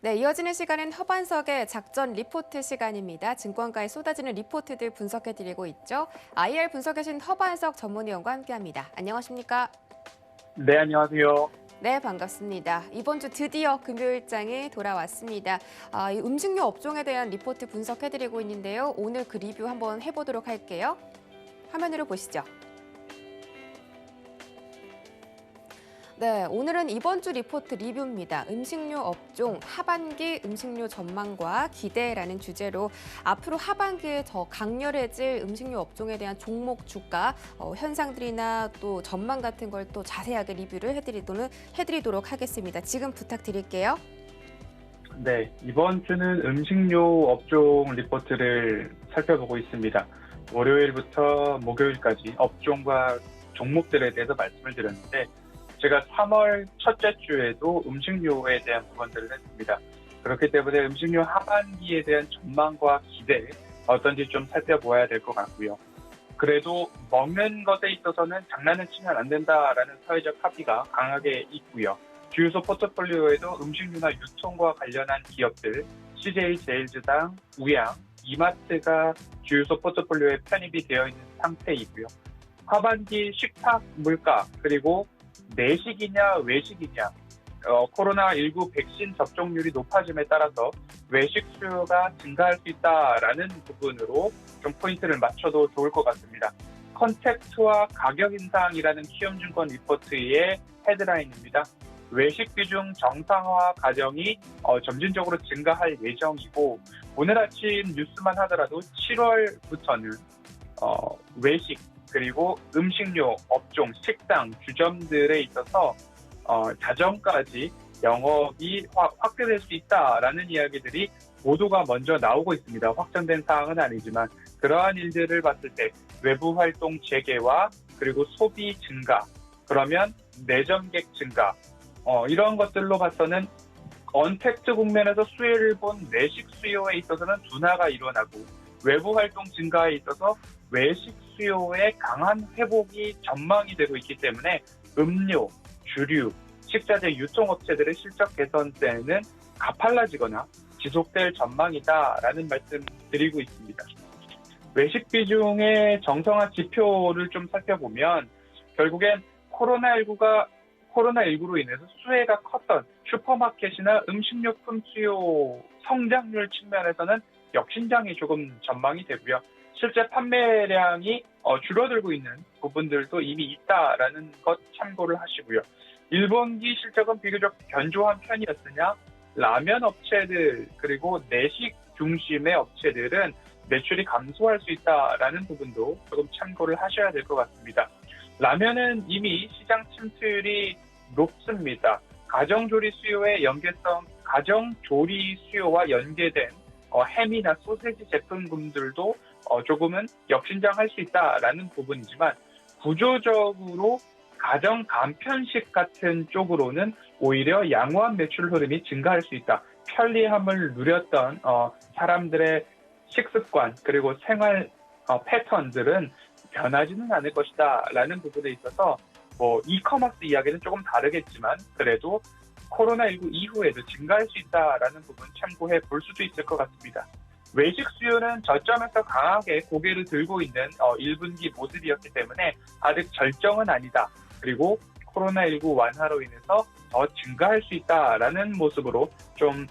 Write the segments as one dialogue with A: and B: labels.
A: 네, 이어지는 시간은 허반석의 작전 리포트 시간입니다. 증권가에 쏟아지는 리포트들 분석해드리고 있죠. IR 분석하신 허반석 전문위원과 함께합니다. 안녕하십니까?
B: 네, 안녕하세요.
A: 네, 반갑습니다. 이번 주 드디어 금요일장이 돌아왔습니다. 이 음식료 업종에 대한 리포트 분석해드리고 있는데요. 오늘 그 리뷰 한번 해보도록 할게요. 화면으로 보시죠. 네, 오늘은 이번 주 리포트 리뷰입니다. 음식료 업종 하반기 음식료 전망과 기대라는 주제로 앞으로 하반기에 더 강렬해질 음식료 업종에 대한 종목 주가, 현상들이나 또 전망 같은 걸 또 자세하게 리뷰를 해드리도록 하겠습니다. 지금 부탁드릴게요.
B: 네, 이번 주는 음식료 업종 리포트를 살펴보고 있습니다. 월요일부터 목요일까지 업종과 종목들에 대해서 말씀을 드렸는데, 제가 3월 첫째 주에도 음식료에 대한 부분들을 했습니다. 그렇기 때문에 음식료 하반기에 대한 전망과 기대, 어떤지 좀 살펴보아야 될 것 같고요. 그래도 먹는 것에 있어서는 장난은 치면 안 된다라는 사회적 합의가 강하게 있고요. 주유소 포트폴리오에도 음식료나 유통과 관련한 기업들, CJ 제일즈당, 우양, 이마트가 주유소 포트폴리오에 편입이 되어 있는 상태이고요. 하반기 식탁 물가, 그리고 내식이냐 외식이냐, 코로나19 백신 접종률이 높아짐에 따라서 외식 수요가 증가할 수 있다라는 부분으로 좀 포인트를 맞춰도 좋을 것 같습니다. 컨택트와 가격 인상이라는 키움증권 리포트의 헤드라인입니다. 외식 비중 정상화 과정이 점진적으로 증가할 예정이고, 오늘 아침 뉴스만 하더라도 7월부터는 외식 그리고 음식료 업종, 식당, 주점들에 있어서 자정까지 영업이 확대될 수 있다라는 이야기들이 모두가 먼저 나오고 있습니다. 확정된 사항은 아니지만 그러한 일들을 봤을 때 외부 활동 재개와 그리고 소비 증가, 그러면 내점객 증가, 이런 것들로 봐서는 언택트 국면에서 수혜를 본 내식 수요에 있어서는 둔화가 일어나고, 외부 활동 증가에 있어서 외식 수요의 강한 회복이 전망이 되고 있기 때문에 음료, 주류, 식자재 유통업체들의 실적 개선세는 가팔라지거나 지속될 전망이다라는 말씀 드리고 있습니다. 외식 비중의 정성화 지표를 좀 살펴보면 결국엔 코로나19로 인해서 수혜가 컸던 슈퍼마켓이나 음식료품 수요 성장률 측면에서는 역신장이 조금 전망이 되고요. 실제 판매량이 줄어들고 있는 부분들도 이미 있다라는 것 참고를 하시고요. 1분기 실적은 비교적 견조한 편이었으냐, 라면 업체들 그리고 내식 중심의 업체들은 매출이 감소할 수 있다라는 부분도 조금 참고를 하셔야 될 것 같습니다. 라면은 이미 시장 침투율이 높습니다. 가정조리 수요와 연계된 햄이나 소세지 제품군들도 조금은 역신장할 수 있다라는 부분이지만, 구조적으로 가정 간편식 같은 쪽으로는 오히려 양호한 매출 흐름이 증가할 수 있다. 편리함을 누렸던 사람들의 식습관 그리고 생활 패턴들은 변하지는 않을 것이다 라는 부분에 있어서 이커머스 이야기는 조금 다르겠지만 그래도 코로나19 이후에도 증가할 수 있다라는 부분 참고해 볼 수도 있을 것 같습니다. 외식 수요는 저점에서 강하게 고개를 들고 있는 1분기 모습이었기 때문에 아직 절정은 아니다. 그리고 코로나19 완화로 인해서 더 증가할 수 있다라는 모습으로 좀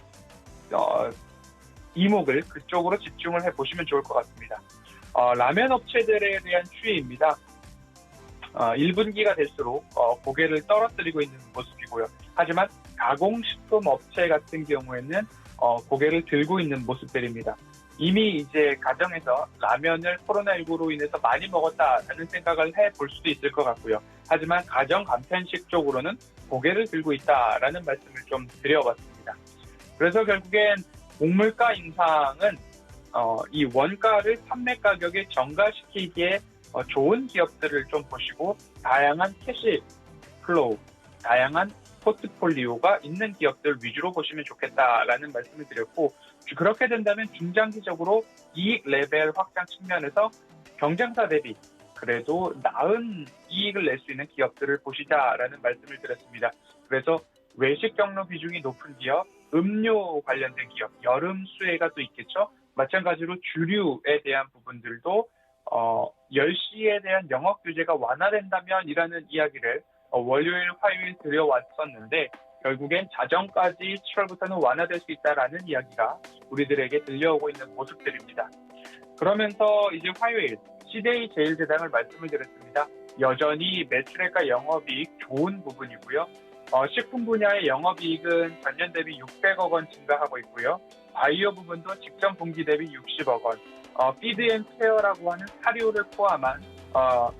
B: 이목을 그쪽으로 집중을 해보시면 좋을 것 같습니다. 라면 업체들에 대한 추이입니다. 1분기가 될수록 고개를 떨어뜨리고 있는 모습이고요. 하지만 가공식품 업체 같은 경우에는 고개를 들고 있는 모습들입니다. 이미 이제 가정에서 라면을 코로나19로 인해서 많이 먹었다라는 생각을 해볼 수도 있을 것 같고요. 하지만 가정 간편식 쪽으로는 고개를 들고 있다라는 말씀을 좀 드려봤습니다. 그래서 결국엔 곡물가 인상은 이 원가를 판매 가격에 전가시키기에 좋은 기업들을 좀 보시고, 다양한 캐시 플로우, 다양한 포트폴리오가 있는 기업들 위주로 보시면 좋겠다라는 말씀을 드렸고, 그렇게 된다면 중장기적으로 이익 레벨 확장 측면에서 경쟁사 대비 그래도 나은 이익을 낼 수 있는 기업들을 보시자라는 말씀을 드렸습니다. 그래서 외식 경로 비중이 높은 기업, 음료 관련된 기업, 여름 수혜가 또 있겠죠. 마찬가지로 주류에 대한 부분들도 10시에 대한 영업 규제가 완화된다면이라는 이야기를 월요일, 화요일 드려왔었는데 결국엔 자정까지 7월부터는 완화될 수 있다라는 이야기가 우리들에게 들려오고 있는 모습들입니다. 그러면서 이제 화요일 CJ 제일제당을 말씀을 드렸습니다. 여전히 매출액과 영업이익 좋은 부분이고요. 식품 분야의 영업이익은 전년 대비 600억 원 증가하고 있고요. 바이오 부분도 직전 분기 대비 60억 원, 피드앤케어라고 하는 사료를 포함한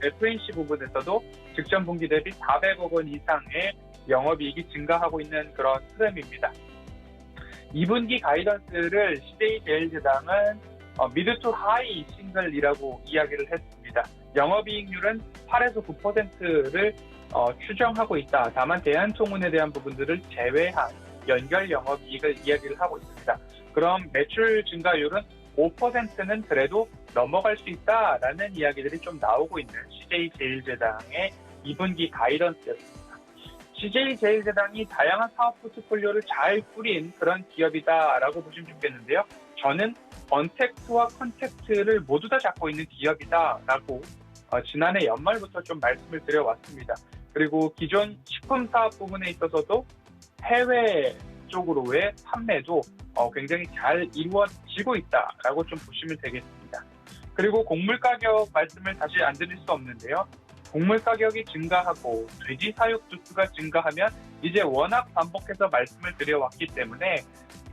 B: F&C 부분에서도 직전 분기 대비 400억 원 이상의 영업이익이 증가하고 있는 그런 흐름입니다. 2분기 가이던스를 CJ제일제당은 미드 투 하이 싱글이라고 이야기를 했습니다. 영업이익률은 8에서 9%를 추정하고 있다. 다만 대한통운에 대한 부분들을 제외한 연결 영업이익을 이야기를 하고 있습니다. 그럼 매출 증가율은 5%는 그래도 넘어갈 수 있다라는 이야기들이 좀 나오고 있는 CJ제일제당의 2분기 가이던스였습니다. CJ제일제당이 다양한 사업 포트폴리오를 잘 꾸린 그런 기업이다라고 보시면 좋겠는데요. 저는 언택트와 컨택트를 모두 다 잡고 있는 기업이다라고 지난해 연말부터 좀 말씀을 드려왔습니다. 그리고 기존 식품 사업 부분에 있어서도 해외 쪽으로의 판매도 굉장히 잘 이루어지고 있다라고 좀 보시면 되겠습니다. 그리고 곡물 가격 말씀을 다시 안 드릴 수 없는데요. 곡물 가격이 증가하고 돼지 사육 두수가 증가하면 이제 워낙 반복해서 말씀을 드려왔기 때문에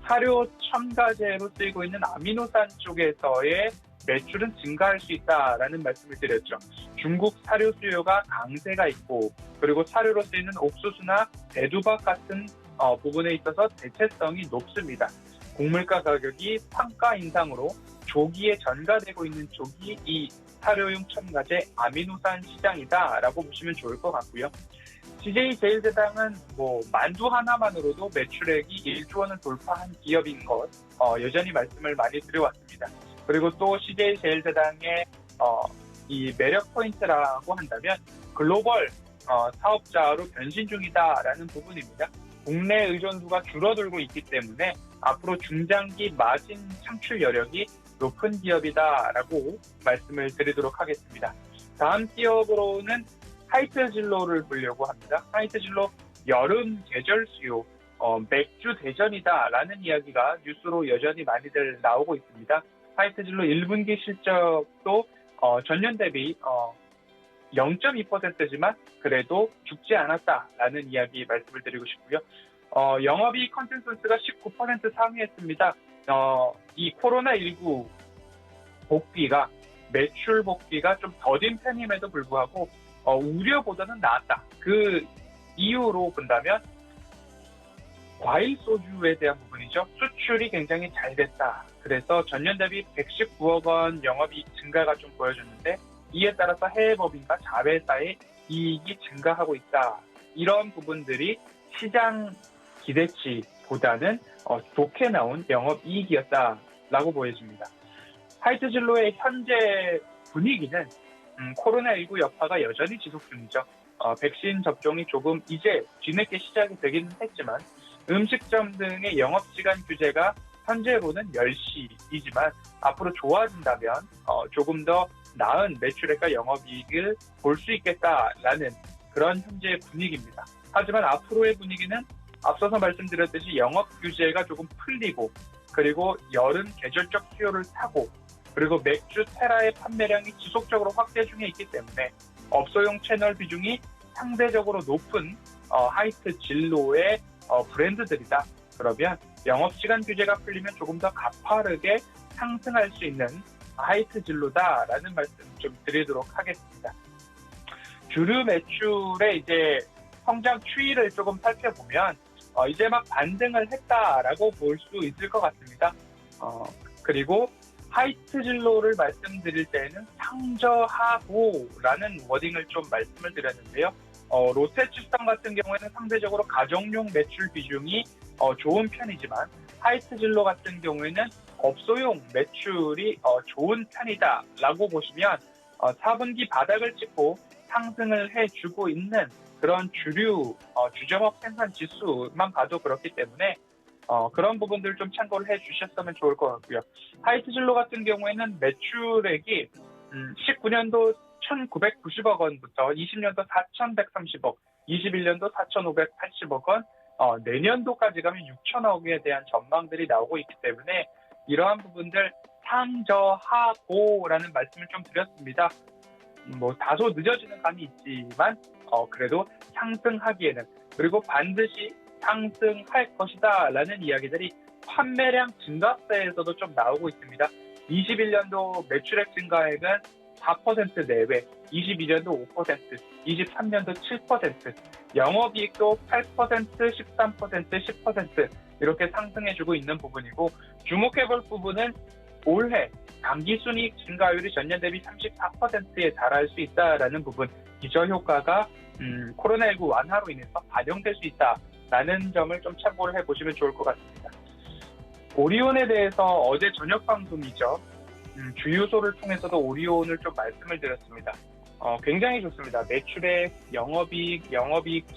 B: 사료 첨가제로 쓰이고 있는 아미노산 쪽에서의 매출은 증가할 수 있다라는 말씀을 드렸죠. 중국 사료 수요가 강세가 있고 그리고 사료로 쓰이는 옥수수나 대두박 같은 부분에 있어서 대체성이 높습니다. 곡물가 가격이 판가 인상으로 조기에 전가되고 있는 쪽이 이 사료용 첨가제 아미노산 시장이다라고 보시면 좋을 것 같고요. CJ제일제당은 만두 하나만으로도 매출액이 1조 원을 돌파한 기업인 것 여전히 말씀을 많이 드려왔습니다. 그리고 또 CJ제일제당의 이 매력 포인트라고 한다면 글로벌 사업자로 변신 중이다라는 부분입니다. 국내 의존도가 줄어들고 있기 때문에 앞으로 중장기 마진 창출 여력이 높은 기업이다라고 말씀을 드리도록 하겠습니다. 다음 기업으로는 하이트진로를 보려고 합니다. 하이트진로 여름 계절 수요, 맥주 대전이다라는 이야기가 뉴스로 여전히 많이들 나오고 있습니다. 하이트진로 1분기 실적도 전년 대비 0.2%지만 그래도 죽지 않았다라는 이야기 말씀을 드리고 싶고요. 영업이익 컨센서스가 19% 상회했습니다. 이 코로나19 복귀가 매출 복귀가 좀 더딘 편임에도 불구하고 우려보다는 나았다. 그 이유로 본다면 과일 소주에 대한 부분이죠. 수출이 굉장히 잘 됐다. 그래서 전년 대비 119억 원 영업이익 증가가 좀 보여졌는데 이에 따라서 해외 법인과 자회사의 이익이 증가하고 있다. 이런 부분들이 시장 기대치보다는 좋게 나온 영업이익이었다라고 보여집니다. 하이트진로의 현재 분위기는 코로나19 여파가 여전히 지속 중이죠. 백신 접종이 조금 이제 뒤늦게 시작이 되기는 했지만 음식점 등의 영업시간 규제가 현재로는 10시이지만 앞으로 좋아진다면 조금 더 나은 매출액과 영업이익을 볼 수 있겠다라는 그런 현재의 분위기입니다. 하지만 앞으로의 분위기는 앞서서 말씀드렸듯이 영업 규제가 조금 풀리고 그리고 여름 계절적 수요를 타고 그리고 맥주 테라의 판매량이 지속적으로 확대 중에 있기 때문에 업소용 채널 비중이 상대적으로 높은 하이트 진로의 브랜드들이다. 그러면 영업시간 규제가 풀리면 조금 더 가파르게 상승할 수 있는 하이트 진로다라는 말씀 좀 드리도록 하겠습니다. 주류 매출의 이제 성장 추이를 조금 살펴보면 이제 막 반등을 했다라고 볼 수 있을 것 같습니다. 그리고 하이트 진로를 말씀드릴 때는 상저하고라는 워딩을 좀 말씀을 드렸는데요. 롯데축산 같은 경우에는 상대적으로 가정용 매출 비중이 좋은 편이지만 하이트 진로 같은 경우에는 업소용 매출이 좋은 편이다라고 보시면 4분기 바닥을 찍고 상승을 해주고 있는 그런 주류 주점업 생산 지수만 봐도 그렇기 때문에 그런 부분들 좀 참고를 해주셨으면 좋을 것 같고요. 하이트진로 같은 경우에는 매출액이 19년도 1,990억 원부터 20년도 4,130억, 21년도 4,580억 원, 내년도까지 가면 6천억에 대한 전망들이 나오고 있기 때문에 이러한 부분들 상저하고라는 말씀을 좀 드렸습니다. 뭐 다소 늦어지는 감이 있지만 그래도 상승하기에는, 그리고 반드시 상승할 것이다라는 이야기들이 판매량 증가세에서도 좀 나오고 있습니다. 21년도 매출액 증가액은 4% 내외, 22년도 5%, 23년도 7%, 영업이익도 8%, 13%, 10% 이렇게 상승해주고 있는 부분이고, 주목해볼 부분은 올해 당기순이익 증가율이 전년 대비 34%에 달할 수 있다라는 부분, 기저효과가 코로나19 완화로 인해서 반영될 수 있다라는 점을 좀 참고를 해보시면 좋을 것 같습니다. 오리온에 대해서 어제 저녁 방송이죠. 주유소를 통해서도 오리온을 좀 말씀을 드렸습니다. 굉장히 좋습니다. 매출액, 영업이익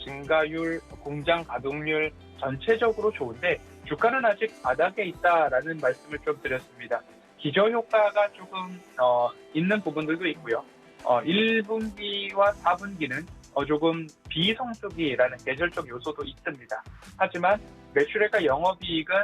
B: 증가율, 공장 가동률 전체적으로 좋은데 주가는 아직 바닥에 있다라는 말씀을 좀 드렸습니다. 기저효과가 조금 있는 부분들도 있고요. 1분기와 4분기는 조금 비성수기라는 계절적 요소도 있습니다. 하지만 매출액과 영업이익은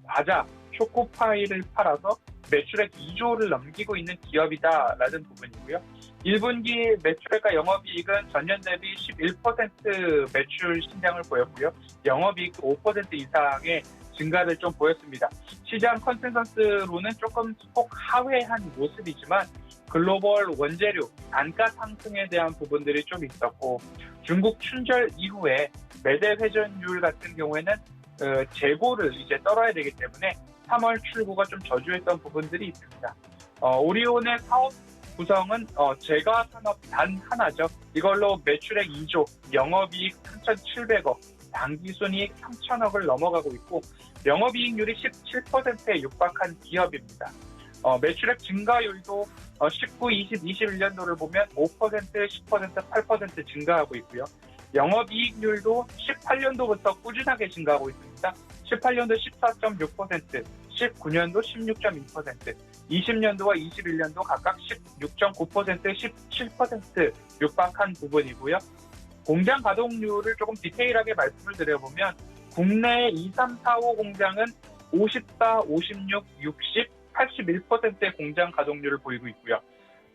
B: 과자, 초코파이를 팔아서 매출액 2조를 넘기고 있는 기업이다라는 부분이고요. 1분기 매출액과 영업이익은 전년 대비 11% 매출 신장을 보였고요. 영업이익도 5% 이상의 증가를 좀 보였습니다. 시장 컨센서스로는 조금 소폭 하회한 모습이지만 글로벌 원재료 단가 상승에 대한 부분들이 좀 있었고, 중국 춘절 이후에 매대 회전율 같은 경우에는 재고를 이제 떨어야 되기 때문에 3월 출고가 좀 저조했던 부분들이 있습니다. 오리온의 사업 구성은 제과 산업 단 하나죠. 이걸로 매출액 2조, 영업이익 3,700억, 당기순이익 3,000억을 넘어가고 있고, 영업이익률이 17%에 육박한 기업입니다. 매출액 증가율도 19, 20, 21년도를 보면 5%, 10%, 8% 증가하고 있고요. 영업이익률도 18년도부터 꾸준하게 증가하고 있습니다. 18년도 14.6%, 19년도 16.2%, 20년도와 21년도 각각 16.9%, 17% 육박한 부분이고요. 공장 가동률을 조금 디테일하게 말씀을 드려보면 국내 2, 3, 4, 5 공장은 54, 56, 60, 81%의 공장 가동률을 보이고 있고요.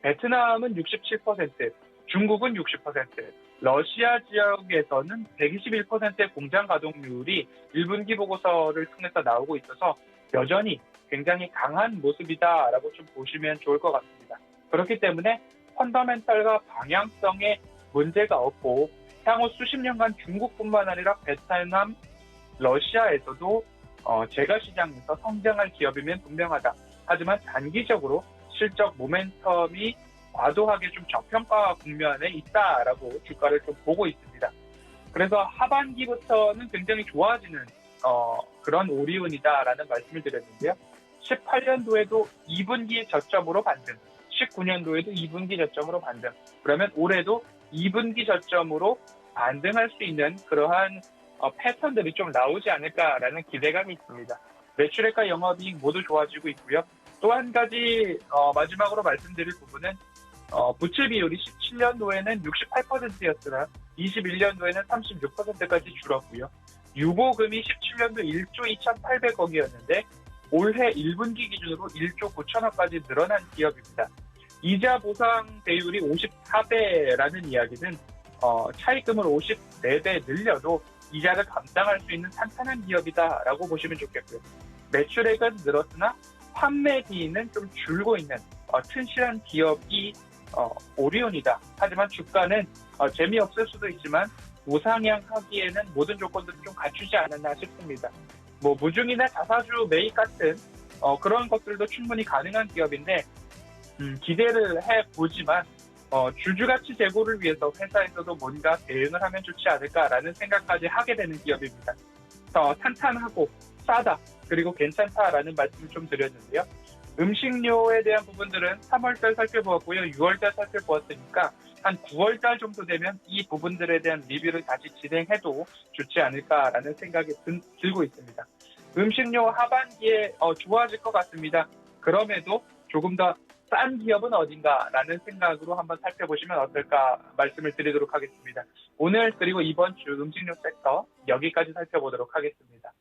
B: 베트남은 67%, 중국은 60%, 러시아 지역에서는 121%의 공장 가동률이 1분기 보고서를 통해서 나오고 있어서 여전히 굉장히 강한 모습이다라고 좀 보시면 좋을 것 같습니다. 그렇기 때문에 펀더멘털과 방향성에 문제가 없고 향후 수십 년간 중국뿐만 아니라 베트남, 러시아에서도 제과 시장에서 성장할 기업이면 분명하다. 하지만 단기적으로 실적 모멘텀이 과도하게 좀 저평가 국면에 있다라고 주가를 좀 보고 있습니다. 그래서 하반기부터는 굉장히 좋아지는 그런 오리온이다라는 말씀을 드렸는데요. 18년도에도 2분기 저점으로 반등, 19년도에도 2분기 저점으로 반등, 그러면 올해도 2분기 저점으로 반등할 수 있는 그러한 패턴들이 좀 나오지 않을까라는 기대감이 있습니다. 매출액과 영업이익 모두 좋아지고 있고요. 또 한 가지 마지막으로 말씀드릴 부분은 부채 비율이 17년도에는 68%였으나 21년도에는 36%까지 줄었고요. 유보금이 17년도 1조 2,800억이었는데 올해 1분기 기준으로 1조 9천억까지 늘어난 기업입니다. 이자 보상 배율이 54배라는 이야기는 차입금을 54배 늘려도 이자를 감당할 수 있는 탄탄한 기업이다라고 보시면 좋겠고요. 매출액은 늘었으나 판매비는 좀 줄고 있는 튼실한 기업이 오리온이다. 하지만 주가는 재미없을 수도 있지만 우상향하기에는 모든 조건들을 좀 갖추지 않았나 싶습니다. 뭐 무중이나 자사주 매입 같은 그런 것들도 충분히 가능한 기업인데 기대를 해보지만 주주가치 제고를 위해서 회사에서도 뭔가 대응을 하면 좋지 않을까라는 생각까지 하게 되는 기업입니다. 탄탄하고 싸다 그리고 괜찮다라는 말씀을 좀 드렸는데요. 음식료에 대한 부분들은 3월달 살펴보았고요. 6월달 살펴보았으니까 한 9월달 정도 되면 이 부분들에 대한 리뷰를 다시 진행해도 좋지 않을까라는 생각이 들고 있습니다. 음식료 하반기에 좋아질 것 같습니다. 그럼에도 조금 더 싼 기업은 어딘가라는 생각으로 한번 살펴보시면 어떨까 말씀을 드리도록 하겠습니다. 오늘 그리고 이번 주 음식료 섹터 여기까지 살펴보도록 하겠습니다.